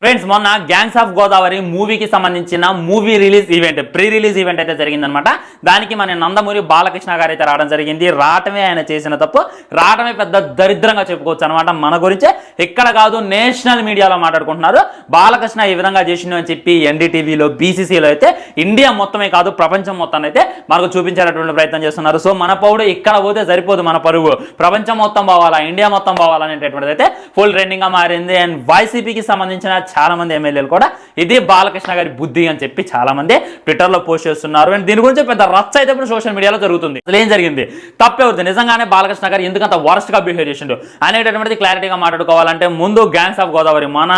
Friends మొన్న gangs of Godavari మూవీకి సంబంధించిన movie release event pre release event అయితే జరిగిందనమాట. దానికి మన నందమూరి బాలకృష్ణ గారు అయితే రావడం జరిగింది. రావటమే ఆయన చేసిన తప్పు, రావటమే పెద్ద దరిద్రంగా చెప్పుకోవచ్చు అనమాట. మన గురించే ఇక్కడ కాదు నేషనల్ మీడియాలో మాట్లాడుకుంటున్నారు. బాలకృష్ణ ఈ విధంగా చేసిండు అని చెప్పి ఎన్డీటీవీలో బీసీసీలో అయితే ఇండియా మొత్తమే కాదు ప్రపంచం మొత్తాన్ని అయితే మనకు చూపించేటటువంటి ప్రయత్నం చేస్తున్నారు. సో మన పౌడు ఇక్కడ పోతే సరిపోదు, మన పరువు ప్రపంచం మొత్తం పోవాలా, ఇండియా మొత్తం పోవాలనేటటువంటిది అయితే ఫుల్ ట్రెండింగ్ గా మారింది. అండ్ వైసీపీకి సంబంధించిన చాలా మంది ఎమ్మెల్యేలు కూడా ఇది బాలకృష్ణ గారి బుద్ధి అని చెప్పి చాలా మంది ట్విట్టర్ లో పోస్ట్ చేస్తున్నారు. అండ్ దీని గురించి పెద్ద రచ్చ అయితే ఇప్పుడు సోషల్ మీడియాలో జరుగుతుంది. అసలు ఏం జరిగింది, తప్పేవుతుంది, నిజంగానే బాలకృష్ణ గారు ఎందుకంత వరస్ట్ గా బిహేవ్ చేసిండు అనేటటువంటిది క్లారిటీగా మాట్లాడుకోవాలంటే ముందు గ్యాంగ్స్ ఆఫ్ గోదావరి మన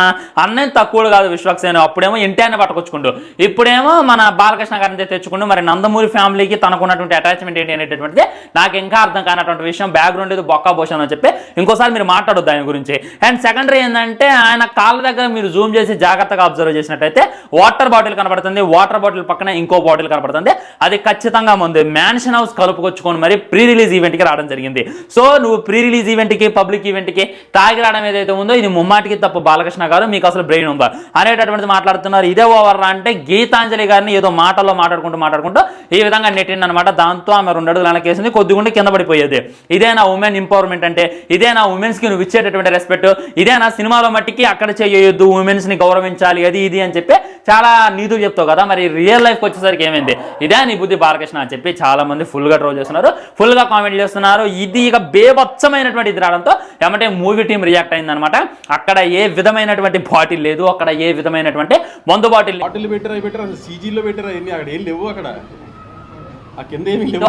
అన్నయ్య తక్కువ కాదు విశ్వక్సేన, అప్పుడేమో ఇంటిని పట్టుకొచ్చుకుంటూ ఇప్పుడేమో మన బాలకృష్ణ గారిని తెచ్చుకుంటూ మరి నందమూరి ఫ్యామిలీకి తనకున్నటువంటి అటాచ్మెంట్ ఏంటి అనేటటువంటిది నాకు ఇంకా అర్థం కానటువంటి విషయం. బ్యాక్గ్రౌండ్ ఇది బొక్కా పోషణ అని చెప్పి ఇంకోసారి మీరు మాట్లాడొద్దు ఆయన గురించి. అండ్ సెకండరీ ఏంటంటే ఆయన కాళ్ళ దగ్గర మీరు జూమ్ చేసి జాగ్రత్తగా అబ్జర్వ్ చేసినట్టయితే వాటర్ బాటిల్ కనబడుతుంది, వాటర్ బాటిల్ పక్కన ఇంకో బాటిల్ కనబడుతుంది, అది ఖచ్చితంగా ముందు మ్యాన్షన్ హౌస్ కలుపుకొచ్చుకొని మరి ప్రీ రిలీజ్ ఈవెంట్ కి రావడం జరిగింది. సో నువ్వు ప్రీ రిలీజ్ ఈవెంట్ కి పబ్లిక్ ఈవెంట్ కి తాగి రావడం ఏదైతే ఉందో ఇది ముమ్మాటికి తప్పు. బాలకృష్ణ గారు మీకు అసలు బ్రెయిన్ ఉందా అనేటటువంటిది మాట్లాడుతున్నారు. ఇదే ఓవర్ అంటే గీతాంజలి గారిని ఏదో మాటల్లో మాట్లాడుకుంటూ ఈ విధంగా నెట్టింది అనమాట. దాంతో ఆమె 2 అడుగులు వెనకేసింది, కొద్దిగుండి కింద పడిపోయేది. ఇదేనా ఉమెన్ ఎంపవర్మెంట్ అంటే? ఇదేనా ఉమెన్స్ కి నువ్వు ఇచ్చేటటువంటి రెస్పెక్ట్? ఇదేనా సినిమాలో మట్టికి అక్కడ చేయొద్దు, ఉమెన్స్ ని గౌరవించాలి, అది ఇది అని చెప్పి చాలా నీతులు చెప్తావు కదా, మరి రియల్ లైఫ్ వచ్చేసరికి ఏమైంది? ఇదే నీ బుద్ధి బాలకృష్ణ అని చెప్పి చాలా మంది ఫుల్ గా ట్రోల్ చేస్తున్నారు, ఫుల్ గా కామెంట్ చేస్తున్నారు. ఇది ఇక బేభత్సమైనటువంటి ఇది రావడంతో ఏమంటే మూవీ టీం రియాక్ట్ అయిందనమాట. అక్కడ ఏ విధమైనటువంటి బాటిల్ లేదు, అక్కడ ఏ విధమైనటువంటి మందు బాటిల్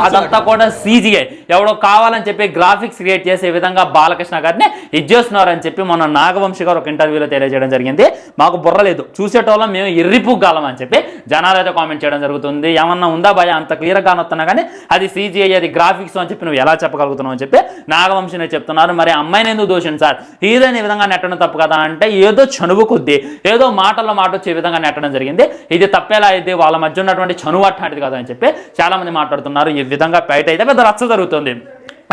అదంతా కూడా సీజీఐ ఎవడో కావాలని చెప్పి గ్రాఫిక్స్ క్రియేట్ చేసే విధంగా బాలకృష్ణ గారిని ఇచ్చేస్తున్నారు అని చెప్పి మన నాగవంశి గారు ఒక ఇంటర్వ్యూలో తెలియజేయడం జరిగింది. మాకు బుర్ర లేదు, చూసేటోళ్ళం మేము ఎర్రిపుగ్గాలం అని చెప్పి జనాలు అయితే కామెంట్ చేయడం జరుగుతుంది. ఏమన్నా ఉందా భయ, అంత క్లియర్గా కానొస్తున్నా కానీ అది సీజీఐ, అది గ్రాఫిక్స్ అని చెప్పి నువ్వు ఎలా చెప్పగలుగుతున్నావు అని చెప్పి నాగవంశిని చెప్తున్నారు. మరి అమ్మాయిని ఎందుకు దోషింది సార్, హీరోయిన్ ఈ విధంగా నెట్టడం తప్పు కదా అంటే ఏదో చనువు కొద్దీ ఏదో మాటల్లో మాట వచ్చే విధంగా నెట్టడం జరిగింది. ఇది తప్పేలా అయితే వాళ్ళ మధ్య ఉన్నటువంటి చనువు అట్లాంటిది కదా అని చెప్పి చాలా మంది మాట్లాడుతున్నారు. ఈ విధంగా బయట అయితే పెద్ద రచ్చ జరుగుతుంది.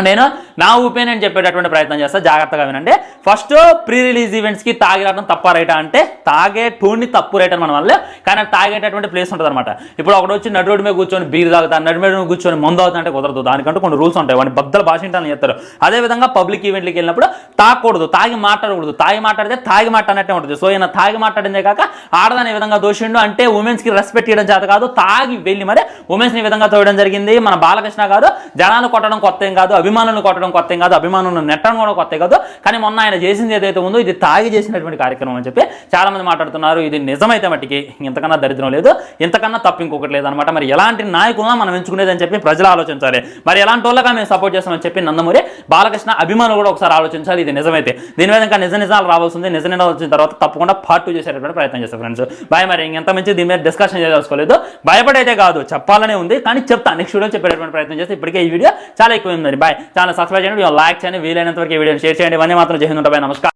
నేను నా ఒపీనియన్ చెప్పేటటువంటి ప్రయత్నం చేస్తా, జాగ్రత్తగా వినండి. ఫస్ట్ ప్రీ రిలీజ్ ఈవెంట్స్ కి తాగి రావడం తప్ప రైటా అంటే తాగే టోన్ని తప్పు రైట్ అని మన వల్ల, కానీ తాగేటటువంటి ప్లేస్ ఉంటుంది అనమాట. ఇప్పుడు ఒకటి వచ్చి నడి రోడ్డు మీద కూర్చొని బీర్ తాగుతాను, నడి మీద కూర్చొని మందు అవుతా అంటే కుదరదు. దానికంటూ కొన్ని రూల్స్ ఉంటాయి, వాడిని బద్దలు భాషింటాలని చెప్తారు. అదేవిధంగా పబ్లిక్ ఈవెంట్లకి వెళ్ళినప్పుడు తాగకూడదు, తాగి మాట్లాడకూడదు. తాగి మాట్లాడితే తాగి మాట్లాడినట్టే ఉంటుంది. సో ఈయన తాగి మాట్లాడిందే కాక ఆడదాని ఈ విధంగా దోషిండు అంటే ఉమెన్స్ కి రెస్పెక్ట్ ఇవ్వడం చేత కాదు, తాగి వెళ్ళి మరి ఉమెన్స్ ని ఈ విధంగా తోయడం జరిగింది. మన బాలకృష్ణ గారు జనాలు కొట్టడం కొత్త ఏం కాదు, అభిమానులను కొట్టడం కొత్త ఏం కాదు, అభిమానులను నెట్టడం కూడా కొత్త కాదు. కానీ మొన్న ఆయన చేసింది ఏదైతే ఉందో ఇది తాగి చేసినటువంటి కార్యక్రమం అని చెప్పి చాలా మంది మాట్లాడుతున్నారు. ఇది నిజమైతే మట్టికి ఇంతకన్నా దరిద్రం లేదు, ఇంతకన్నా తప్పు ఇంకొకటి లేదనమాట. మరి ఎలాంటి నాయకులను మనం ఎంచుకునేది అని చెప్పి ప్రజలు ఆలోచించాలి. మరి ఎలాంటి వాళ్ళగా మేము సపోర్ట్ చేస్తామని చెప్పి నందమూరి బాలకృష్ణ అభిమానులు కూడా ఒకసారి ఆలోచించాలి. ఇది నిజమైతే దీని మీద ఇంకా నిజాలు రావాల్సింది. నిజాలు వచ్చిన తర్వాత తప్పకుండా పార్ట్ 2 చేసేటటువంటి ప్రయత్నం చేస్తాం ఫ్రెండ్స్. బాయ్. మరి ఇంత మంచి దీని మీద డిస్కషన్ చేసుకోలేదు, భయపడైతే కాదు, చెప్పాలనే ఉంది, కానీ చెప్తాను నెక్స్ట్ వీడియో చెప్పేటటువంటి ప్రయత్నం చేస్తే. ఇప్పటికే ఈ వీడియో చాలా ఎక్కువ ఉంది. బాయ్. ఛానల్ సబ్స్క్రైబ్ చేయండి, లైక్ చేయండి, వీలైనంత వరకు ఈ వీడియోని షేర్ చేయండి. ఇవన్నీ మాత్రం చేసి ఉంటాయి. నమస్కారం.